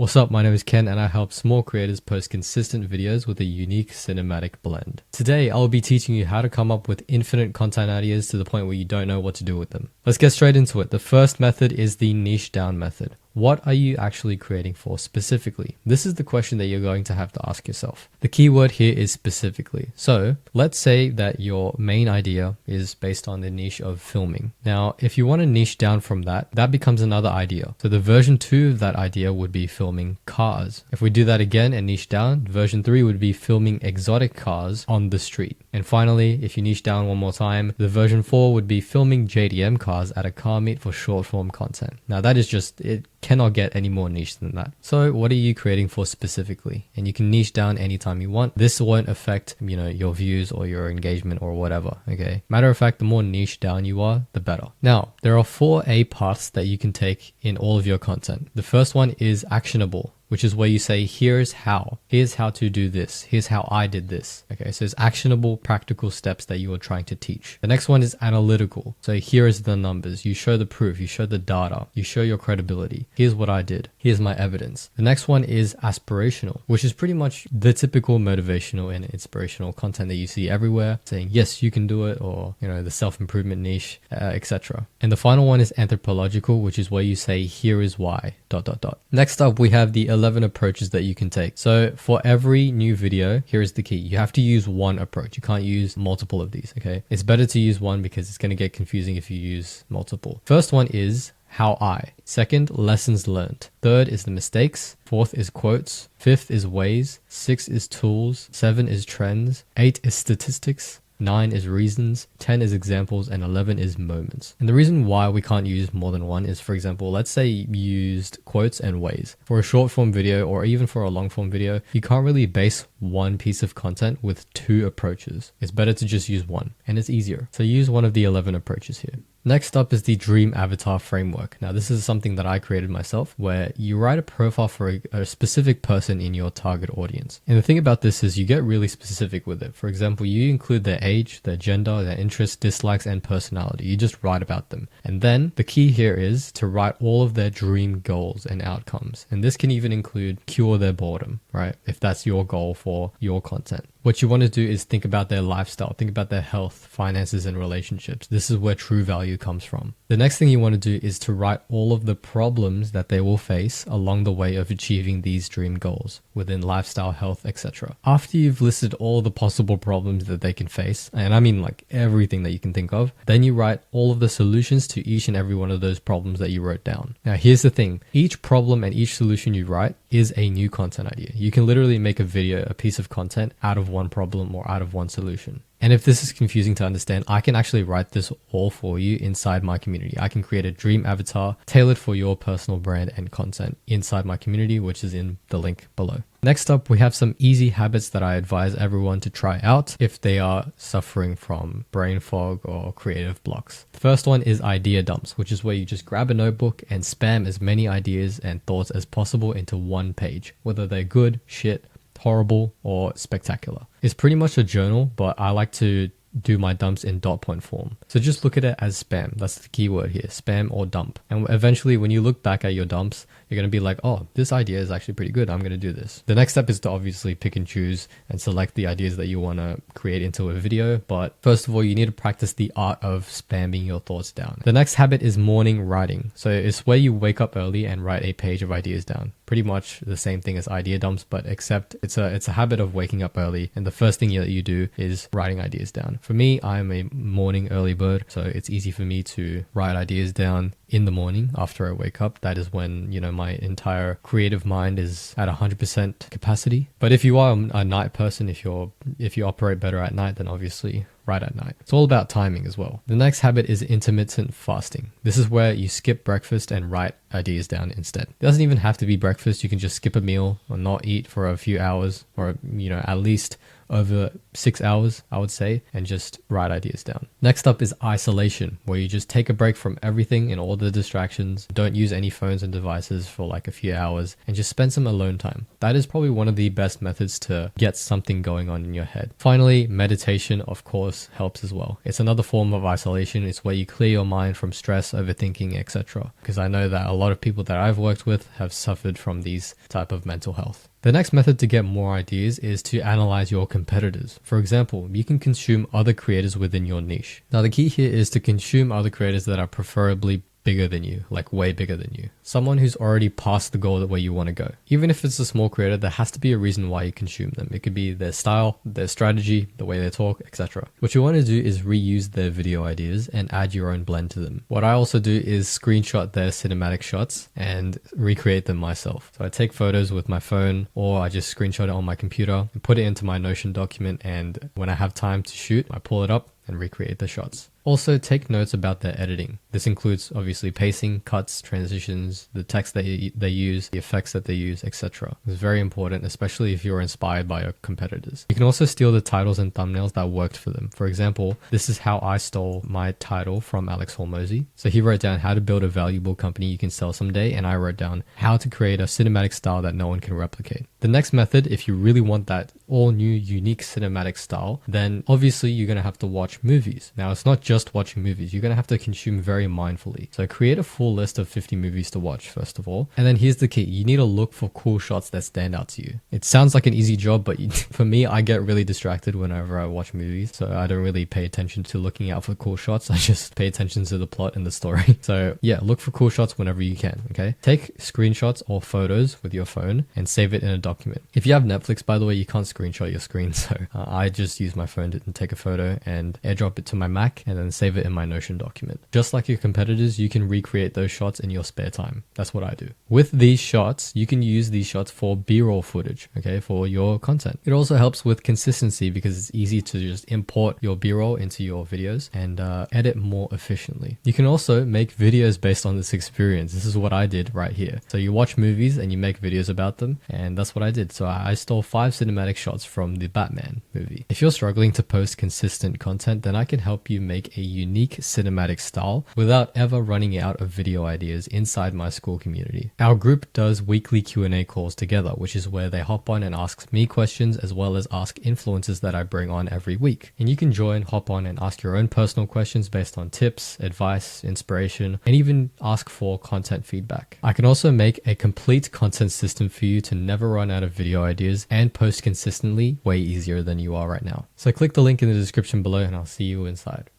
What's up, my name is Ken and I help small creators post consistent videos with a unique cinematic blend. Today, I'll be teaching you how to come up with infinite content ideas to the point where you don't know what to do with them. Let's get straight into it. The first method is the niche down method. What are you actually creating for specifically? This is the question that you're going to have to ask yourself. The key word here is specifically. So let's say that your main idea is based on the niche of filming. Now, if you want to niche down from that, that becomes another idea. So the version 2 of that idea would be filming cars. If we do that again and niche down, version 3 would be filming exotic cars on the street. And finally, if you niche down one more time, the version 4 would be filming JDM cars at a car meet for short form content. Now that is just, it cannot get any more niche than that. So what are you creating for specifically? And you can niche down anytime you want. This won't affect, your views or your engagement or whatever, okay? Matter of fact, the more niche down you are, the better. Now, there are 4 A paths that you can take in all of your content. The first one is actionable, which is where you say, here's how to do this. Here's how I did this. Okay, so it's actionable, practical steps that you are trying to teach. The next one is analytical. So here is the numbers. You show the proof, you show the data, you show your credibility. Here's what I did. Here's my evidence. The next one is aspirational, which is pretty much the typical motivational and inspirational content that you see everywhere, saying, yes, you can do it, or, the self-improvement niche, etc. And the final one is anthropological, which is where you say, here is why, ... Next up, we have the 11 approaches that you can take. So for every new video, here is the key. You have to use one approach. You can't use multiple of these, okay? It's better to use one because it's going to get confusing if you use multiple. First one is how I. Second, lessons learned. Third is the mistakes. Fourth is quotes. Fifth is ways. 6 is tools. 7 is trends. 8 is statistics. 9 is reasons, 10 is examples, and 11 is moments. And the reason why we can't use more than one is, for example, let's say you used quotes and ways. For a short form video or even for a long form video, you can't really base one piece of content with 2 approaches. It's better to just use one, and it's easier. So use one of the 11 approaches here. Next up is the Dream Avatar Framework. Now, this is something that I created myself, where you write a profile for a specific person in your target audience. And the thing about this is you get really specific with it. For example, you include their age, their gender, their interests, dislikes, and personality. You just write about them. And then the key here is to write all of their dream goals and outcomes. And this can even include cure their boredom, right? If that's your goal for your content. What you want to do is think about their lifestyle, think about their health, finances, and relationships. This is where true value comes from. The next thing you want to do is to write all of the problems that they will face along the way of achieving these dream goals within lifestyle, health, etc. After you've listed all the possible problems that they can face, and I mean like everything that you can think of, then you write all of the solutions to each and every one of those problems that you wrote down. Now, here's the thing. Each problem and each solution you write is a new content idea. You can literally make a video, a piece of content out of one problem or out of one solution. And if this is confusing to understand, I can actually write this all for you inside my community. I can create a dream avatar tailored for your personal brand and content inside my community, which is in the link below. Next up, we have some easy habits that I advise everyone to try out if they are suffering from brain fog or creative blocks. The first one is idea dumps, which is where you just grab a notebook and spam as many ideas and thoughts as possible into one page, whether they're good, shit, horrible, or spectacular. It's pretty much a journal, but I like to do my dumps in dot point form. So just look at it as spam. That's the key word here, spam or dump. And eventually when you look back at your dumps, you're going to be like, oh, this idea is actually pretty good. I'm going to do this. The next step is to obviously pick and choose and select the ideas that you want to create into a video. But first of all, you need to practice the art of spamming your thoughts down. The next habit is morning writing. So it's where you wake up early and write a page of ideas down. Pretty much the same thing as idea dumps, but except it's a habit of waking up early. And the first thing that you do is writing ideas down. For me, I'm a morning early bird. So it's easy for me to write ideas down in the morning after I wake up. That is when, my entire creative mind is at 100% capacity. But if you are a night person, if you operate better at night, then obviously write at night. It's all about timing as well. The next habit is intermittent fasting. This is where you skip breakfast and write ideas down instead. It doesn't even have to be breakfast. You can just skip a meal or not eat for a few hours, or at least over 6 hours, I would say, and just write ideas down. Next up is isolation, where you just take a break from everything and all the distractions. Don't use any phones and devices for like a few hours and just spend some alone time. That is probably one of the best methods to get something going on in your head. Finally, meditation, of course, helps as well. It's another form of isolation. It's where you clear your mind from stress, overthinking, etc. Because I know that a lot of people that I've worked with have suffered from these type of mental health. The next method to get more ideas is to analyze your competitors. For example, you can consume other creators within your niche. Now, the key here is to consume other creators that are preferably bigger than you, like way bigger than you. Someone who's already passed the goal where you want to go. Even if it's a small creator, there has to be a reason why you consume them. It could be their style, their strategy, the way they talk, etc. What you want to do is reuse their video ideas and add your own blend to them. What I also do is screenshot their cinematic shots and recreate them myself. So I take photos with my phone, or I just screenshot it on my computer and put it into my Notion document, and when I have time to shoot, I pull it up and recreate the shots. Also, take notes about their editing. This includes obviously pacing, cuts, transitions, the text they use, the effects that they use, etc. It's very important, especially if you're inspired by your competitors. You can also steal the titles and thumbnails that worked for them. For example, this is how I stole my title from Alex Hormozi. So he wrote down how to build a valuable company you can sell someday, and I wrote down how to create a cinematic style that no one can replicate. The next method, if you really want that all new unique cinematic style, then obviously you're going to have to watch movies. Now, it's not just watching movies. You're going to have to consume very mindfully. So create a full list of 50 movies to watch, first of all. And then here's the key. You need to look for cool shots that stand out to you. It sounds like an easy job, but for me, I get really distracted whenever I watch movies. So I don't really pay attention to looking out for cool shots. I just pay attention to the plot and the story. So yeah, look for cool shots whenever you can, okay? Take screenshots or photos with your phone and save it in a document. If you have Netflix, by the way, you can't screenshot your screen. So I just use my phone to take a photo and airdrop it to my Mac and then save it in my Notion document. Just like your competitors, you can recreate those shots in your spare time. That's what I do. With these shots, you can use these shots for B-roll footage, okay, for your content. It also helps with consistency because it's easy to just import your B-roll into your videos and edit more efficiently. You can also make videos based on this experience. This is what I did right here. So you watch movies and you make videos about them, and that's what I did. So I stole 5 cinematic shots from the Batman movie. If you're struggling to post consistent content, then I can help you make a unique cinematic style without ever running out of video ideas inside my school community. Our group does weekly Q&A calls together, which is where they hop on and ask me questions as well as ask influencers that I bring on every week. And you can join, hop on and ask your own personal questions based on tips, advice, inspiration, and even ask for content feedback. I can also make a complete content system for you to never run out of video ideas and post consistently way easier than you are right now. So click the link in the description below and I'll see you inside.